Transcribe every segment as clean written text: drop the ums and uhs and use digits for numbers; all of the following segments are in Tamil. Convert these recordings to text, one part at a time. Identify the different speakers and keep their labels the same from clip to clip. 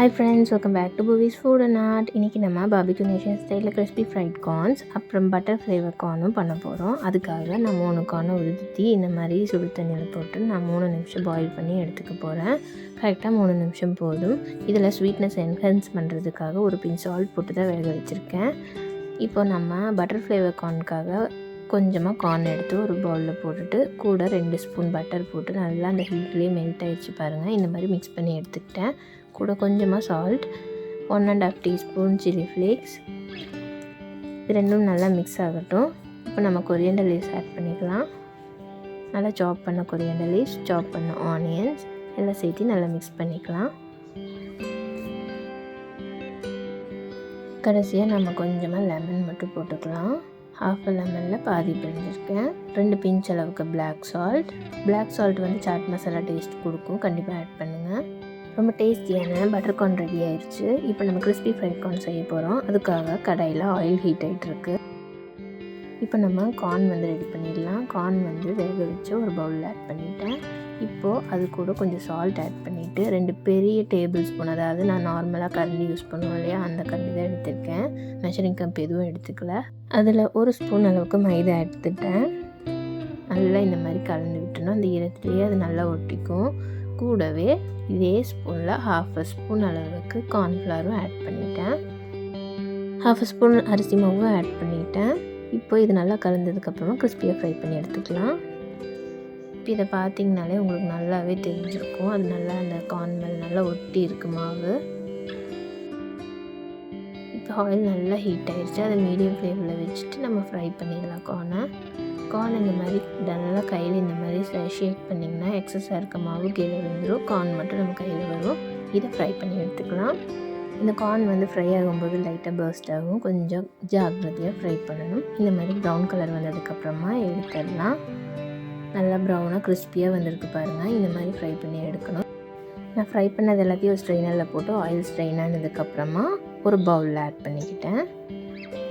Speaker 1: Hi friends, welcome back to Poovi's food and art. இன்றைக்கி நம்ம பார்பிக்யூ நேஷன் ஸ்டைலில் கிறிஸ்பி ஃப்ரைட் கார்ன்ஸ் அப்புறம் பட்டர் ஃப்ளேவர் கார்னும் பண்ண போகிறோம். அதுக்காக நான் 3 கார்னை உதுத்தி இந்த மாதிரி சுடு தண்ணியில் போட்டு நான் 3 நிமிஷம் பாயில் பண்ணி எடுத்துக்க போகிறேன். கரெக்டாக 3 நிமிஷம் போதும். இதில் ஸ்வீட்னஸ் என்ஹான்ஸ் பண்ணுறதுக்காக ஒரு பின் சால்ட் போட்டு தான் வேக வச்சுருக்கேன். இப்போ நம்ம பட்டர் ஃப்ளேவர் கார்னுக்காக கொஞ்சமாக கார்ன் எடுத்து ஒரு பவுலில் போட்டுட்டு கூட 2 ஸ்பூன் பட்டர் போட்டு நல்லா அந்த ஹீட்லேயே மெல்ட் ஆகிடுச்சு பாருங்கள். இந்த மாதிரி மிக்ஸ் பண்ணி எடுத்துக்கிட்டேன். கூட கொஞ்சமாக சால்ட், 1.5 டீஸ்பூன் சில்லி ஃப்ளேக்ஸ், இது ரெண்டும் நல்லா மிக்ஸ் ஆகட்டும். இப்போ நம்ம கொரியண்டர் லீவ்ஸ் ஆட் பண்ணிக்கலாம். நல்லா சாப் பண்ண கொரியண்டர் லீவ்ஸ், சாப் பண்ண ஆனியன்ஸ் எல்லாம் சேர்த்து நல்லா மிக்ஸ் பண்ணிக்கலாம். கடைசியாக நம்ம கொஞ்சமாக லெமன் மட்டும் போட்டுக்கலாம். ஹாஃப் லெமனில் பாதி பிழிஞ்சிருக்கேன். 2 பிஞ்ச் அளவுக்கு பிளாக் சால்ட் வந்து சாட் மசாலா டேஸ்ட் கொடுக்கும், கண்டிப்பாக ஆட் பண்ணுங்கள். ரொம்ப டேஸ்டியான பட்டர் கார்ன் ரெடி ஆயிடுச்சு. இப்போ நம்ம கிறிஸ்பி ஃப்ரைட் கார்ன் செய்ய போகிறோம். அதுக்காக கடாயில் ஆயில் ஹீட் ஆகிட்டுருக்கு. இப்போ நம்ம கார்ன் வந்து ரெடி பண்ணிடலாம். கார்ன் வந்து வேக வச்சு ஒரு பவுலில் ஆட் பண்ணிட்டேன். இப்போது அது கூட கொஞ்சம் சால்ட் ஆட் பண்ணிவிட்டு 2 பெரிய டேபிள் ஸ்பூன், அதாவது நான் நார்மலாக கரண்டி யூஸ் பண்ணுவோம் இல்லையா, அந்த கரண்டி தான் எடுத்துருக்கேன். மெஷரிங் கப் எதுவும் எடுத்துக்கல. அதில் 1 ஸ்பூன் அளவுக்கு மைதா எடுத்துட்டேன். நல்லா இந்த மாதிரி கலந்து விட்டணும். அந்த ஈரத்துலேயே அது நல்லா ஒட்டிக்கும். கூடவே இதே ஸ்பூனில் 1/2 ஸ்பூன் அளவுக்கு கார்ன்ஃப்ளவரும் ஆட் பண்ணிட்டேன். 1/2 ஸ்பூன் அரிசி மாவும் ஆட் பண்ணிட்டேன். இப்போ இது நல்லா கலந்ததுக்கப்புறமா கிறிஸ்பியாக ஃப்ரை பண்ணி எடுத்துக்கலாம். இப்போ இதை பார்த்திங்கனாலே உங்களுக்கு நல்லாவே தெரிஞ்சிருக்கும். அது நல்லா அந்த கார்ன் மேலே நல்லா ஒட்டி இருக்கு மாவு. இப்போ ஆயில் நல்லா ஹீட் ஆகிடுச்சு. அதை மீடியம் ஃப்ளேமில் வச்சுட்டு நம்ம ஃப்ரை பண்ணிடலாம் கார்ன் இந்த மாதிரி நல்லா கையில் இந்த மாதிரி ஷேக் பண்ணிங்கன்னா எக்ஸஸாக இருக்க மாவு கீழே விழுந்துடும். கார்ன் மட்டும் நம்ம கையில் வரும். இதை ஃப்ரை பண்ணி எடுத்துக்கலாம். இந்த கார்ன் வந்து ஃப்ரை ஆகும்போது லைட்டாக பர்ஸ்ட் ஆகும். கொஞ்சம் ஜாக்கிரதையாக ஃப்ரை பண்ணணும். இந்த மாதிரி ப்ரௌன் கலர் வந்ததுக்கப்புறமா எடுத்துடலாம். நல்லா ப்ரௌனாக கிறிஸ்பியாக வந்திருக்கு பாருங்கள். இந்த மாதிரி ஃப்ரை பண்ணி எடுக்கணும். நான் ஃப்ரை பண்ணது எல்லாத்தையும் ஒரு ஸ்ட்ரெயினரில் போட்டு ஆயில் ஸ்ட்ரெயின் ஆனதுக்கப்புறமா ஒரு பவுலில் ஆட் பண்ணிக்கிட்டேன்.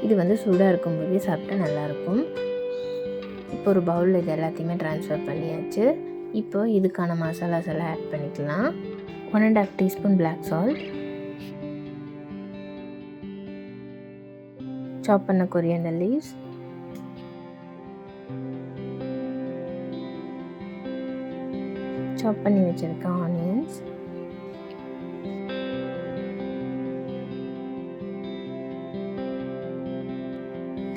Speaker 1: இது வந்து சூடாக இருக்கும்போதே சாப்பிட்டா நல்லாயிருக்கும். இப்போ ஒரு பவுலில் இது எல்லாத்தையுமே ட்ரான்ஸ்ஃபர் பண்ணியாச்சு. இப்போ இதுக்கான மசாலாஸ் எல்லாம் ஆட் பண்ணிக்கலாம். 1.5 டீஸ்பூன் பிளாக் சால்ட், சாப் பண்ண கொரியண்டர் லீவ்ஸ், சாப் பண்ணி வச்சுருக்க onions,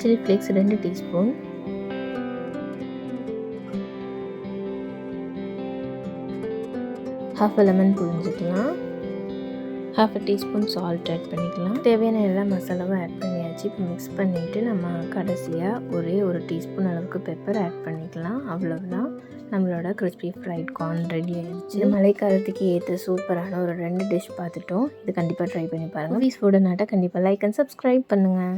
Speaker 1: chilli flakes 2 teaspoon, ½ lemon புழிஞ்சிக்கலாம். 1/2 டீஸ்பூன் சால்ட் ஆட் பண்ணிக்கலாம். தேவையான எல்லா மசாலாவும் ஆட் பண்ணியாச்சு. இப்போ மிக்ஸ் பண்ணிவிட்டு நம்ம கடைசியாக ஒரே 1 டீஸ்பூன் அளவுக்கு பெப்பர் ஆட் பண்ணிக்கலாம். அவ்வளோதான், நம்மளோட கிறிஸ்பி ஃப்ரைட் கார்ன் ரெடி ஆகிடுச்சு. இந்த மழைக்காலத்துக்கு ஏற்ற சூப்பரான ஒரு 2 டிஷ் பார்த்துட்டோம். இது கண்டிப்பாக ட்ரை பண்ணி பாருங்கள். ப்ளீஸ் ஃபுட் அண்ட் ஆர்ட்டை கண்டிப்பாக லைக் அண்ட் சப்ஸ்கிரைப் பண்ணுங்கள்.